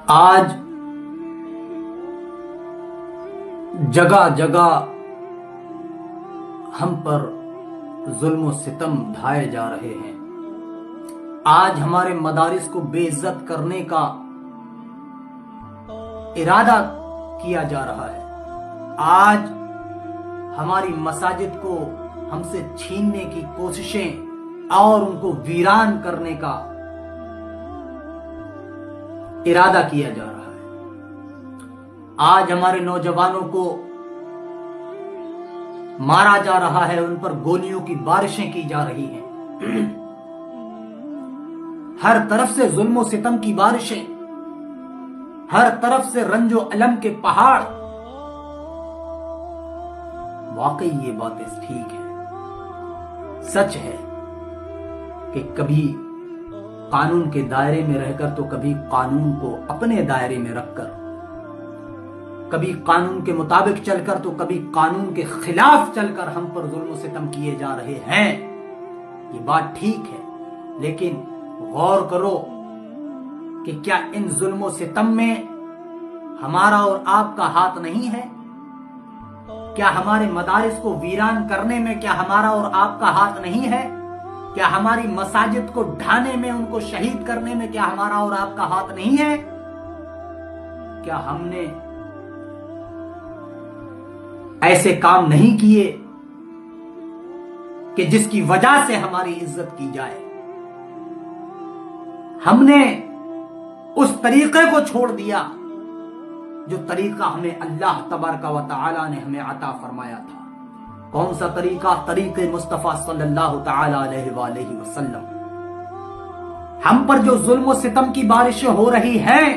آج جگہ جگہ ہم پر ظلم و ستم ڈھائے جا رہے ہیں۔ آج ہمارے مدارس کو بے عزت کرنے کا ارادہ کیا جا رہا ہے۔ آج ہماری مساجد کو ہم سے چھیننے کی کوششیں اور ان کو ویران کرنے کا ارادہ کیا جا رہا ہے۔ آج ہمارے نوجوانوں کو مارا جا رہا ہے، ان پر گولیوں کی بارشیں کی جا رہی ہیں۔ ہر طرف سے ظلم و ستم کی بارشیں، ہر طرف سے رنج و الم کے پہاڑ۔ واقعی یہ باتیں ٹھیک ہے، سچ ہے کہ کبھی قانون کے دائرے میں رہ کر تو کبھی قانون کو اپنے دائرے میں رکھ کر، کبھی قانون کے مطابق چل کر تو کبھی قانون کے خلاف چل کر ہم پر ظلم و ستم کیے جا رہے ہیں۔ یہ بات ٹھیک ہے، لیکن غور کرو کہ کیا ان ظلم و ستم میں ہمارا اور آپ کا ہاتھ نہیں ہے؟ کیا ہمارے مدارس کو ویران کرنے میں کیا ہمارا اور آپ کا ہاتھ نہیں ہے؟ کیا ہماری مساجد کو ڈھانے میں، ان کو شہید کرنے میں کیا ہمارا اور آپ کا ہاتھ نہیں ہے؟ کیا ہم نے ایسے کام نہیں کیے کہ جس کی وجہ سے ہماری عزت کی جائے؟ ہم نے اس طریقے کو چھوڑ دیا جو طریقہ ہمیں اللہ تبارک و تعالی نے ہمیں عطا فرمایا تھا۔ کون سا طریقہ؟ طریقے مصطفیٰ صلی اللہ تعالی علیہ وآلہ وسلم۔ ہم پر جو ظلم و ستم کی بارشیں ہو رہی ہیں،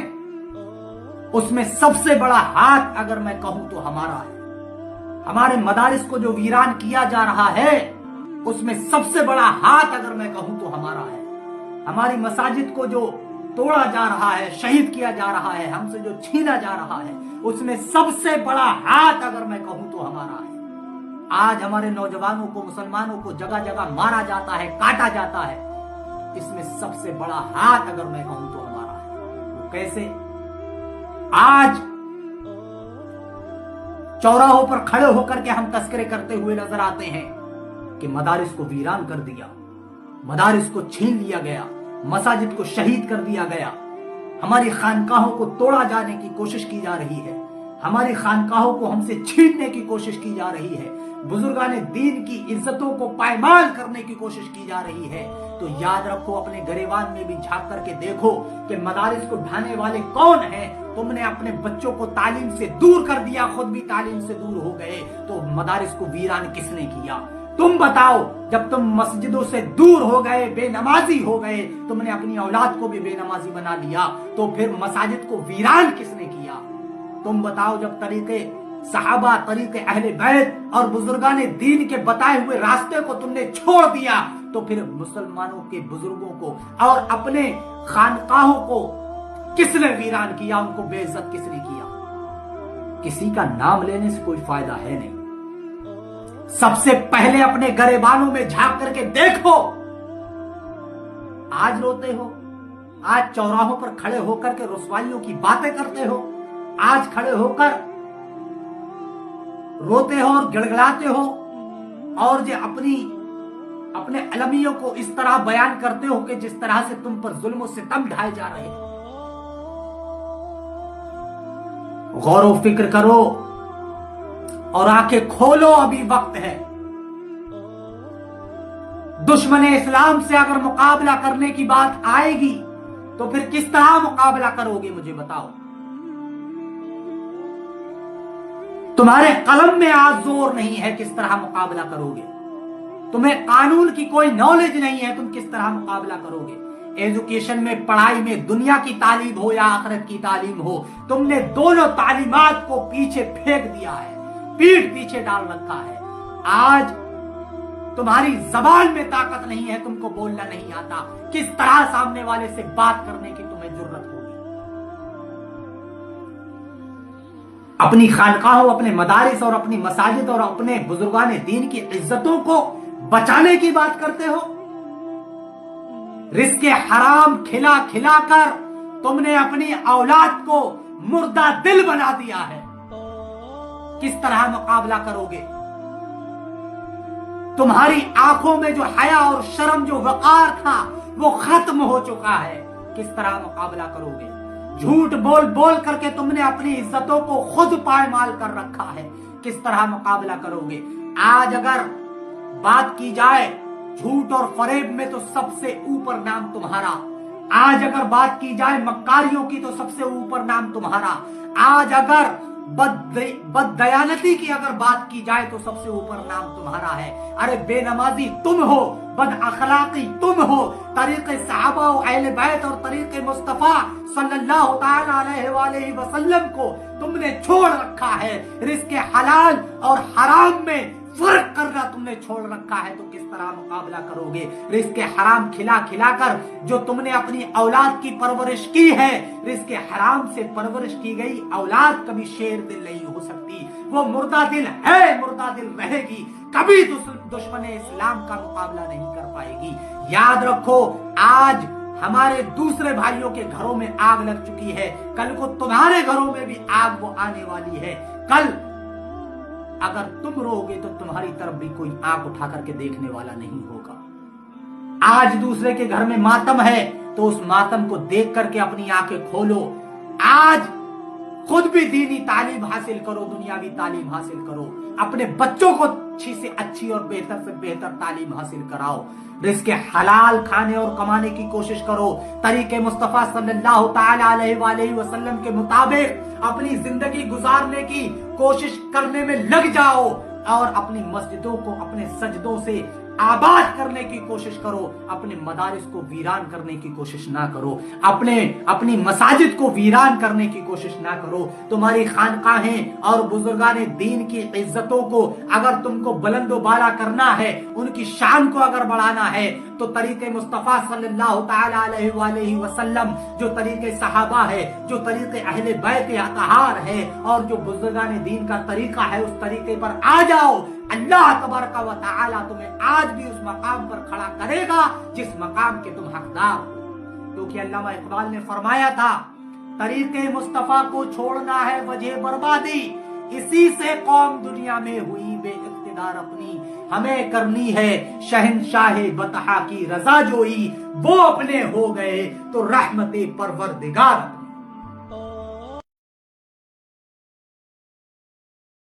اس میں سب سے بڑا ہاتھ اگر میں کہوں تو ہمارا ہے۔ ہمارے مدارس کو جو ویران کیا جا رہا ہے، اس میں سب سے بڑا ہاتھ اگر میں کہوں تو ہمارا ہے۔ ہماری مساجد کو جو توڑا جا رہا ہے، شہید کیا جا رہا ہے، ہم سے جو چھینا جا رہا ہے، اس میں سب سے بڑا ہاتھ اگر میں کہوں تو ہمارا ہے۔ آج ہمارے نوجوانوں کو، مسلمانوں کو جگہ جگہ مارا جاتا ہے، کاٹا جاتا ہے، اس میں سب سے بڑا ہاتھ اگر میں کہوں تو ہمارا ہے۔ وہ کیسے؟ آج چوراہوں پر کھڑے ہو کر کے ہم تذکرے کرتے ہوئے نظر آتے ہیں کہ مدارس کو ویران کر دیا، مدارس کو چھین لیا گیا، مساجد کو شہید کر دیا گیا، ہماری خانقاہوں کو توڑا جانے کی کوشش کی جا رہی ہے، ہماری خانقاہوں کو ہم سے چھیننے کی کوشش کی جا رہی ہے، بزرگان دین کی عزتوں کو پائمال کرنے کی کوشش کی جا رہی ہے۔ تو یاد رکھو، اپنے گریبان میں بھی جھانک کر کے دیکھو کہ مدارس کو ڈھانے والے کون ہیں۔ تم نے اپنے بچوں کو تعلیم سے دور کر دیا، خود بھی تعلیم سے دور ہو گئے، تو مدارس کو ویران کس نے کیا؟ تم بتاؤ، جب تم مسجدوں سے دور ہو گئے، بے نمازی ہو گئے، تم نے اپنی اولاد کو بھی بے نمازی بنا لیا، تو پھر مساجد کو ویران کس نے کیا؟ تم بتاؤ، جب طریقے صحابہ، طریقے اہل بیت اور بزرگان دین کے بتائے ہوئے راستے کو تم نے چھوڑ دیا، تو پھر مسلمانوں کے بزرگوں کو اور اپنے خانقاہوں کو کس نے ویران کیا؟ ان کو بے عزت کس نے کیا؟ کسی کا نام لینے سے کوئی فائدہ ہے نہیں۔ سب سے پہلے اپنے گریبانوں میں جھانک کر کے دیکھو۔ آج روتے ہو، آج چوراہوں پر کھڑے ہو کر کے رسوائیوں کی باتیں کرتے ہو، آج کھڑے ہو کر روتے ہو اور گڑگڑاتے ہو، اور جو اپنے علمیوں کو اس طرح بیان کرتے ہو کہ جس طرح سے تم پر ظلم و ستم ڈھائے جا رہے ہیں۔ غور و فکر کرو اور آنکھیں کھولو، ابھی وقت ہے۔ دشمن اسلام سے اگر مقابلہ کرنے کی بات آئے گی تو پھر کس طرح مقابلہ کرو گے؟ مجھے بتاؤ۔ تمہارے قلم میں آج زور نہیں ہے، کس طرح مقابلہ کرو گے؟ تمہیں قانون کی کوئی نالج نہیں ہے، تم کس طرح مقابلہ کرو گے؟ ایجوکیشن میں، پڑھائی میں، دنیا کی تعلیم ہو یا آخرت کی تعلیم ہو، تم نے دونوں تعلیمات کو پیچھے پھینک دیا ہے، پیٹھ پیچھے ڈال رکھا ہے۔ آج تمہاری زبان میں طاقت نہیں ہے، تم کو بولنا نہیں آتا، کس طرح سامنے والے سے بات کرنے کی تمہیں ضرورت ہوگی؟ اپنی خانقاہوں، اپنے مدارس اور اپنی مساجد اور اپنے بزرگان دین کی عزتوں کو بچانے کی بات کرتے ہو۔ رزق حرام کھلا کھلا کر تم نے اپنی اولاد کو مردہ دل بنا دیا ہے، کس طرح مقابلہ کرو گے؟ تمہاری آنکھوں میں جو حیا اور شرم، جو وقار تھا، وہ ختم ہو چکا ہے، کس طرح مقابلہ کرو گے؟ جھوٹ بول بول کر کے تم نے اپنی عزتوں کو خود پائمال کر رکھا ہے، کس طرح مقابلہ کرو گے؟ آج اگر بات کی جائے جھوٹ اور فریب میں تو سب سے اوپر نام تمہارا، آج اگر بات کی جائے مکاریوں کی تو سب سے اوپر نام تمہارا، آج اگر بد دیانتی کی اگر بات کی جائے تو سب سے اوپر نام تمہارا ہے۔ ارے بے نمازی تم ہو، بد اخلاقی تم ہو، طریق صحابہ و اہل بیت اور طریق مصطفیٰ صلی اللہ تعالی علیہ وآلہ وسلم کو تم نے چھوڑ رکھا ہے، رزق حلال اور حرام میں فرق کرنا تم نے چھوڑ رکھا ہے، تو کس طرح مقابلہ کرو گے؟ رزق حرام کھلا کھلا کر جو تم نے اپنی اولاد کی پرورش کی ہے، رزق حرام سے پرورش کی گئی اولاد کبھی شیر دل نہیں ہو سکتی، وہ مردہ دل ہے، مردہ دل رہے گی، کبھی دشمن اسلام کا مقابلہ نہیں کر پائے گی۔ یاد رکھو، آج ہمارے دوسرے بھائیوں کے گھروں میں آگ لگ چکی ہے، کل کو تمہارے گھروں میں بھی آگ وہ آنے والی ہے۔ کل اگر تم رو گے تو تمہاری طرف بھی کوئی آنکھ اٹھا کر کے دیکھنے والا نہیں ہوگا۔ آج دوسرے کے گھر میں ماتم ہے تو اس ماتم کو دیکھ کر کے اپنی آنکھیں کھولو، آج خود بھی دینی تعلیم حاصل کرو، دنیاوی تعلیم حاصل کرو، اپنے بچوں کو اچھی سے اچھی اور بہتر سے بہتر تعلیم حاصل کراؤ، رزق حلال کھانے اور کمانے کی کوشش کرو، طریق مصطفیٰ صلی اللہ تعالی علیہ وآلہ وسلم کے مطابق اپنی زندگی گزارنے کی کوشش کرنے میں لگ جاؤ، اور اپنی مسجدوں کو اپنے سجدوں سے آباد کرنے کی کوشش کرو، اپنے مدارس کو ویران کرنے کی کوشش نہ کرو، اپنی مساجد کو ویران کرنے کی کوشش نہ کرو۔ تمہاری خانقاہیں اور بزرگان دین کی عزتوں کو اگر تم کو بلند و بالا کرنا ہے، ان کی شان کو اگر بڑھانا ہے، تو طریق مصطفیٰ صلی اللہ تعالی علیہ وآلہ وسلم جو طریق صحابہ ہے، جو طریق اہل بیت اطہار ہے، اور جو بزرگان دین کا طریقہ ہے، اس طریقے پر آ جاؤ۔ اللہ تبارک و تعالی تمہیں آج بھی اس مقام پر کھڑا کرے گا جس مقام کے تم حقدار ہو، کیونکہ علامہ اقبال نے فرمایا تھا، طریق مصطفیٰ کو چھوڑنا ہے وجہ بربادی، اسی سے قوم دنیا میں ہوئی بے اقتدار اپنی، ہمیں کرنی ہے شہنشاہ بطحا کی رضا جوئی، وہ اپنے ہو گئے تو رحمت پروردگار اپنی۔